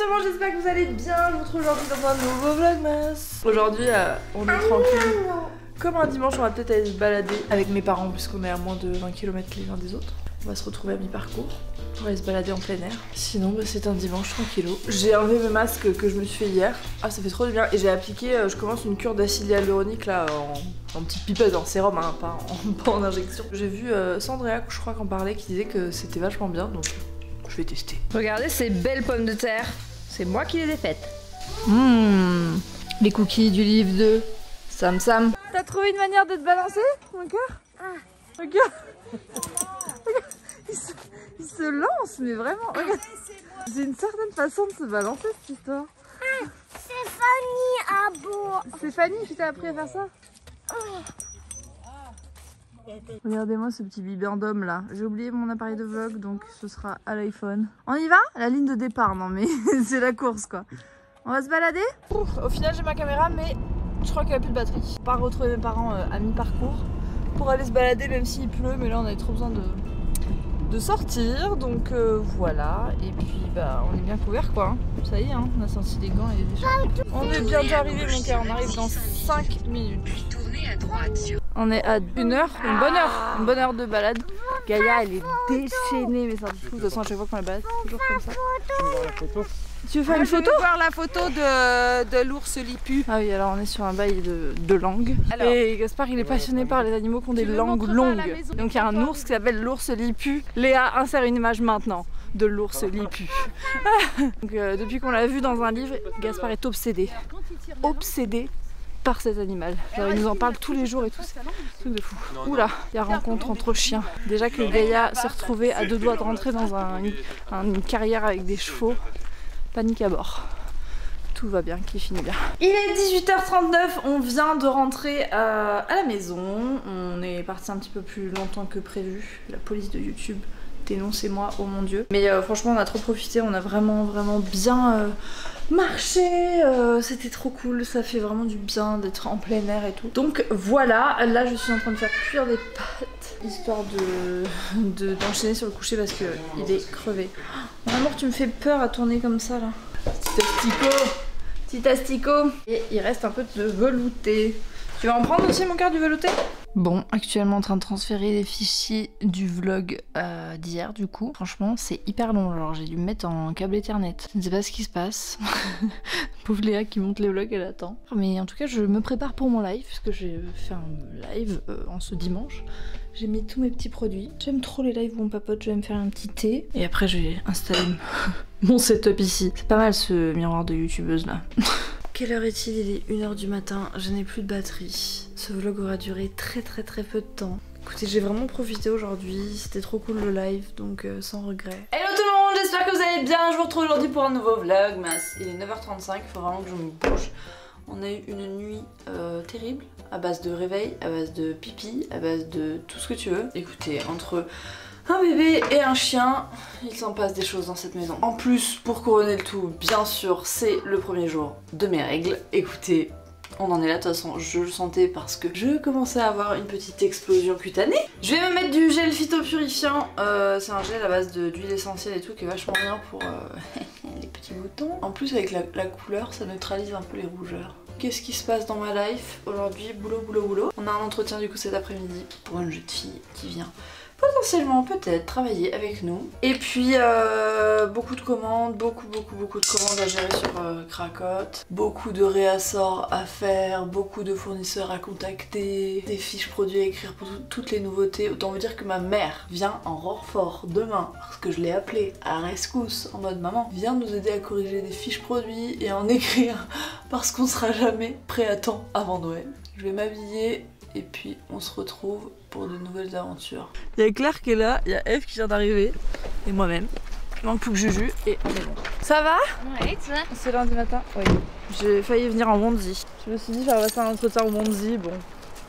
tout le monde, j'espère que vous allez bien. Je vous retrouve aujourd'hui dans un nouveau vlogmas. Aujourd'hui, on est tranquille. Comme un dimanche, on va peut-être aller se balader avec mes parents puisqu'on est à moins de 20 km les uns des autres. On va se retrouver à mi-parcours pour aller se balader en plein air. Sinon, bah, c'est un dimanche tranquillo. J'ai enlevé mes masques que je me suis fait hier. Ah, ça fait trop du bien. Et j'ai appliqué, je commence une cure d'acide hyaluronique là en petite pipette, en sérum, hein, pas en injection. J'ai vu Sandrea, je crois, qu'en parlait, qui disait que c'était vachement bien, donc je vais tester. Regardez ces belles pommes de terre. C'est moi qui les ai faites. Les cookies du livre de Sam Sam. T'as trouvé une manière de te balancer, mon cœur? Regarde. Il se lance, mais vraiment. Regarde. C'est une certaine façon de se balancer cette histoire. C'est Fanny à bout. C'est Fanny qui t'a appris à faire ça? Regardez-moi ce petit biberon d'homme là. J'ai oublié mon appareil de vlog, donc ce sera à l'iPhone. On y va? La ligne de départ, non mais c'est la course quoi. On va se balader? Au final j'ai ma caméra, mais je crois qu'il n'y a plus de batterie. Je pars retrouver mes parents à mi-parcours pour aller se balader même s'il pleut, mais là on avait trop besoin de sortir, donc voilà. Et puis bah on est bien couvert quoi, hein. Ça y est, hein, on a sorti les gants et les écharpes. On est bientôt arrivé mon cœur, on arrive dans 5 minutes. On est à une bonne heure de balade. Gaïa elle est déchaînée, mais c'est un truc. De toute façon à chaque fois qu'on la balade c'est toujours comme ça. Tu veux faire une photo? Je veux voir la photo de l'ours lipu. Ah oui, alors on est sur un bail de langues. Alors, et Gaspard il est passionné par les animaux qui ont des langues longues. Donc il y a un ours qui s'appelle l'ours lipu. Léa insère une image maintenant de l'ours lipu. Donc depuis qu'on l'a vu dans un livre, Gaspard est obsédé. Obsédé par cet animal. Alors, il nous en parle tous les jours et tout, c'est un truc de fou. Oula, il y a rencontre entre chiens. Déjà que Gaïa s'est retrouvée à 2 doigts de rentrer dans une carrière avec des chevaux. Panique à bord. Tout va bien, qui finit bien. Il est 18h39, on vient de rentrer à la maison. On est parti un petit peu plus longtemps que prévu. La police de YouTube, dénoncez-moi, oh mon dieu. Mais franchement, on a trop profité, on a vraiment bien marché. C'était trop cool, ça fait vraiment du bien d'être en plein air et tout. Donc voilà, là je suis en train de faire cuire des pâtes, histoire d'enchaîner sur le coucher parce qu'il est crevé. Mon amour, tu me fais peur à tourner comme ça là. Petit asticot. Et il reste un peu de velouté. Tu vas en prendre aussi mon cœur du velouté? Bon, actuellement en train de transférer les fichiers du vlog d'hier du coup. Franchement c'est hyper long, genre j'ai dû me mettre en câble Ethernet. Je ne sais pas ce qui se passe. Pauvre Léa qui monte les vlogs, elle attend. Mais en tout cas je me prépare pour mon live, parce que j'ai fait un live en ce dimanche. J'ai mis tous mes petits produits. J'aime trop les lives où on papote, je vais me faire un petit thé. Et après je vais installer mon setup ici. C'est pas mal ce miroir de youtubeuse là. Quelle heure est-il? Il est 1h du matin, je n'ai plus de batterie. Ce vlog aura duré très peu de temps. Écoutez, j'ai vraiment profité aujourd'hui, c'était trop cool le live, donc sans regret. Hello tout le monde, j'espère que vous allez bien. Je vous retrouve aujourd'hui pour un nouveau vlog. Il est 9h35, il faut vraiment que je me bouge. On a eu une nuit terrible, à base de réveil, à base de pipi, à base de tout ce que tu veux. Écoutez, entre un bébé et un chien, il s'en passe des choses dans cette maison. En plus, pour couronner le tout, bien sûr, c'est le premier jour de mes règles. Écoutez, on en est là, de toute façon, je le sentais parce que je commençais à avoir une petite explosion cutanée. Je vais me mettre du gel phytopurifiant, c'est un gel à base d'huile essentielle et tout qui est vachement bien pour les petits boutons. En plus avec la couleur, ça neutralise un peu les rougeurs. Qu'est-ce qui se passe dans ma life aujourd'hui? Boulot. On a un entretien du coup cet après-midi pour une jeune fille qui vient potentiellement peut-être travailler avec nous. Et puis beaucoup de commandes, beaucoup de commandes à gérer sur Cracotte, beaucoup de réassorts à faire, beaucoup de fournisseurs à contacter, des fiches produits à écrire pour toutes les nouveautés. Autant vous dire que ma mère vient en renfort demain parce que je l'ai appelée à rescousse en mode maman, viens nous aider à corriger des fiches produits et en écrire parce qu'on sera jamais prêt à temps avant Noël. Je vais m'habiller et puis on se retrouve pour de nouvelles aventures. Il y a Claire qui est là, il y a Eve qui vient d'arriver et moi-même. Il manque plus que Juju et on est bon. Ça va? Ouais, ça. C'est lundi matin? Oui. J'ai failli venir en onesie. Je me suis dit faire passer un entretien en onesie, bon.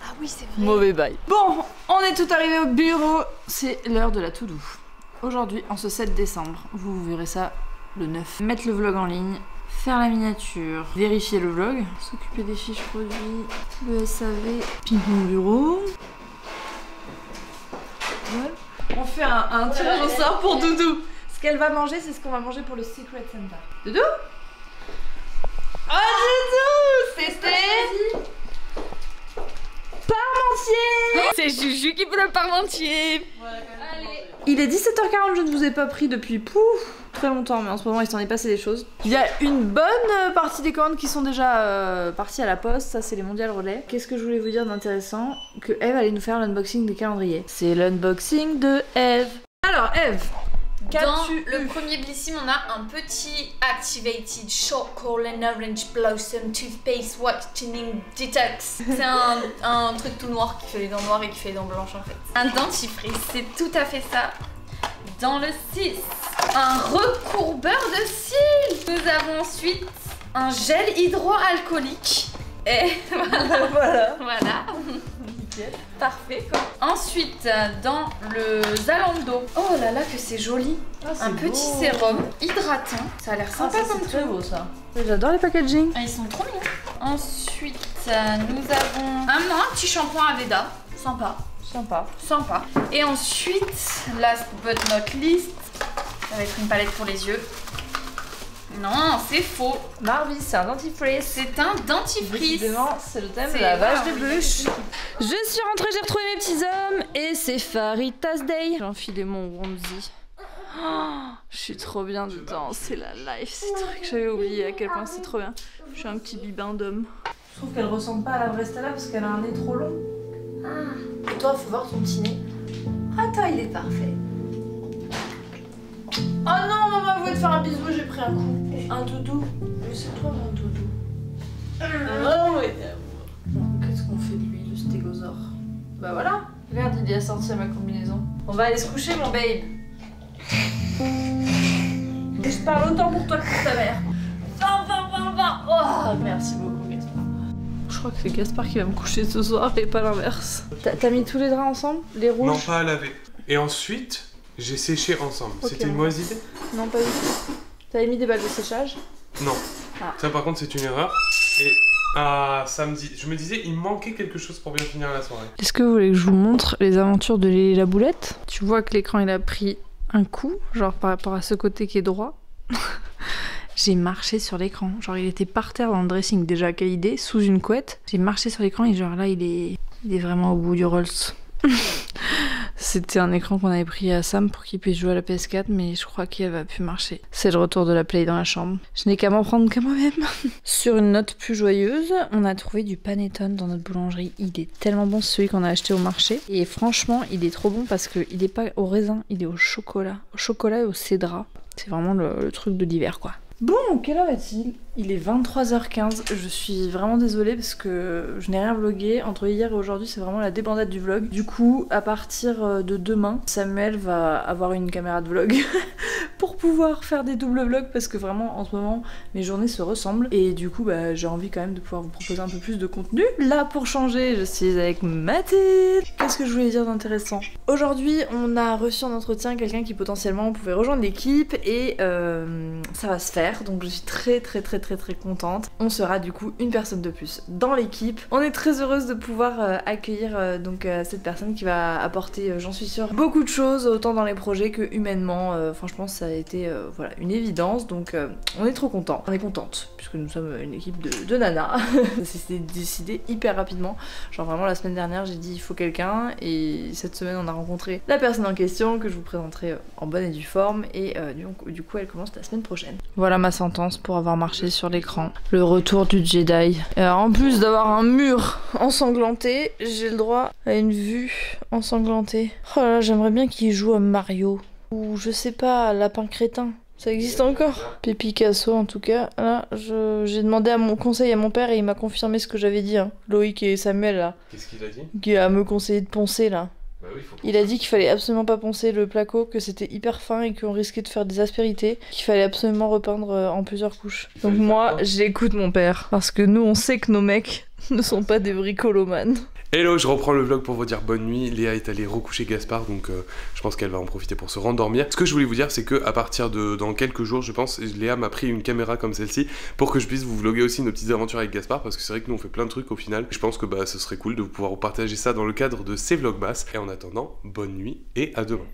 Ah oui, c'est vrai. Mauvais bail. Bon, on est tout arrivé au bureau. C'est l'heure de la to-do. Aujourd'hui, en ce 7 décembre, vous verrez ça le 9. Mettre le vlog en ligne, faire la miniature, vérifier le vlog, s'occuper des fiches produits, le SAV, ping-pong bureau. Voilà. On fait un tirage au sort pour Doudou. Ce qu'elle va manger, c'est ce qu'on va manger pour le Secret Santa. Doudou? Oh Doudou! C'était... Parmentier! C'est Juju qui fait le parmentier. Allez. Il est 17h40, je ne vous ai pas pris depuis très longtemps, mais en ce moment il s'en est passé des choses. Il y a une bonne partie des commandes qui sont déjà parties à la poste, ça c'est les mondiales relais. Qu'est-ce que je voulais vous dire d'intéressant? Que Eve allait nous faire l'unboxing des calendriers. C'est l'unboxing de Eve. Alors Eve, dans le premier Blissim, on a un petit Activated Chocolate and Orange Blossom Toothpaste Whitening Detox. C'est un truc tout noir qui fait les dents noires et qui fait les dents blanches en fait. Un dentifrice, c'est tout à fait ça. Dans le 6, un recourbeur de cils. Nous avons ensuite un gel hydroalcoolique. Et voilà. Voilà. Parfait quoi. Ensuite, dans le Zalando. Oh là là, que c'est joli. Un petit sérum hydratant. Ça a l'air sympa comme très beau ça. J'adore les packaging. Ah, ils sont trop mignons. Ensuite, nous avons un petit shampoing Aveda. Sympa. Sympa. Sympa. Et ensuite, last but not least, ça va être une palette pour les yeux. Non, c'est faux. Marvis, c'est un dentifrice. C'est un dentifrice. Décidément, c'est le thème de la vache de bûche. Je suis rentrée, j'ai retrouvé mes petits hommes et c'est Faritas Day. J'ai enfilé mon onesie. Oh, je suis trop bien dedans, c'est la life, c'est truc que j'avais oublié à quel point c'est trop bien. Je suis un petit bibin d'homme. Je trouve qu'elle ressemble pas à la vraie Stella parce qu'elle a un nez trop long. Et toi, faut voir ton petit nez. Ah, toi, il est parfait. Oh non, maman, vous voulez te faire un bisou, j'ai pris un coup. Un doudou. Mais c'est toi mon doudou. Qu'est-ce qu'on fait de lui, le stégosaure? Bah voilà, regarde, il est assorti à ma combinaison. On va aller se coucher, mon babe. Et je parle autant pour toi que pour ta mère. Oh, merci beaucoup, Gaspard. Je crois que c'est Gaspard qui va me coucher ce soir et pas l'inverse. T'as mis tous les draps ensemble? Les rouges? Non, pas à laver. Et ensuite, j'ai séché ensemble. Okay, c'était une mauvaise idée? Non, pas du tout. T'avais mis des balles de séchage? Non. Ah. Ça, par contre, c'est une erreur. Et samedi, je me disais, il manquait quelque chose pour bien finir la soirée. Est-ce que vous voulez que je vous montre les aventures de Lélie la boulette? Tu vois que l'écran il a pris un coup, genre par rapport à ce côté qui est droit. J'ai marché sur l'écran, genre il était par terre dans le dressing, déjà quelle idée, sous une couette. J'ai marché sur l'écran et genre là il est vraiment au bout du Rolls. C'était un écran qu'on avait pris à Sam pour qu'il puisse jouer à la PS4, mais je crois qu'elle va plus marcher. C'est le retour de la Play dans la chambre. Je n'ai qu'à m'en prendre qu'à moi-même. Sur une note plus joyeuse, on a trouvé du panettone dans notre boulangerie. Il est tellement bon, c'est celui qu'on a acheté au marché. Et franchement, il est trop bon parce qu'il est pas au raisin, il est au chocolat. Au chocolat et au cédra. C'est vraiment le truc de l'hiver, quoi. Bon, quelle heure est-il? Il est 23h15, je suis vraiment désolée parce que je n'ai rien vlogué. Entre hier et aujourd'hui, c'est vraiment la débandade du vlog. Du coup, à partir de demain, Samuel va avoir une caméra de vlog pour pouvoir faire des doubles vlogs parce que vraiment, en ce moment, mes journées se ressemblent. Et du coup, bah, j'ai envie quand même de pouvoir vous proposer un peu plus de contenu. Là, pour changer, je suis avec Mathilde. Qu'est-ce que je voulais dire d'intéressant? Aujourd'hui, on a reçu en entretien quelqu'un qui potentiellement pouvait rejoindre l'équipe et ça va se faire. Donc je suis très contente. On sera du coup une personne de plus dans l'équipe. On est très heureuse de pouvoir accueillir donc cette personne qui va apporter, j'en suis sûre, beaucoup de choses, autant dans les projets que humainement. Franchement, ça a été voilà, une évidence. Donc on est trop contents. On est contente puisque nous sommes une équipe de nanas. Ça s'est décidé hyper rapidement. Genre vraiment la semaine dernière, j'ai dit il faut quelqu'un et cette semaine on a rencontré la personne en question que je vous présenterai en bonne et due forme et du coup elle commence la semaine prochaine. Voilà ma sentence pour avoir marché sur l'écran. Le retour du Jedi. En plus d'avoir un mur ensanglanté, j'ai le droit à une vue ensanglantée. Oh là là, j'aimerais bien qu'il joue à Mario. Ou je sais pas, Lapin Crétin. Ça existe encore? Picasso en tout cas. Là, j'ai demandé mon conseil à mon père et il m'a confirmé ce que j'avais dit. Hein. Loïc et Samuel là. Qu'est-ce qu'il a dit? Qui a me conseillé de poncer là. Bah oui, il a dit qu'il fallait absolument pas poncer le placo, que c'était hyper fin et qu'on risquait de faire des aspérités, qu'il fallait absolument repeindre en plusieurs couches. Donc moi, j'écoute mon père, parce que nous on sait que nos mecs ne sont pas des bricolomanes. Hello, je reprends le vlog pour vous dire bonne nuit. Léa est allée recoucher Gaspard, donc je pense qu'elle va en profiter pour se rendormir. Ce que je voulais vous dire, c'est que à partir de dans quelques jours, je pense, Léa m'a pris une caméra comme celle-ci pour que je puisse vous vlogger aussi nos petites aventures avec Gaspard, parce que c'est vrai que nous on fait plein de trucs au final. Je pense que bah ce serait cool de pouvoir partager ça dans le cadre de ces vlogmas. Et en attendant, bonne nuit et à demain.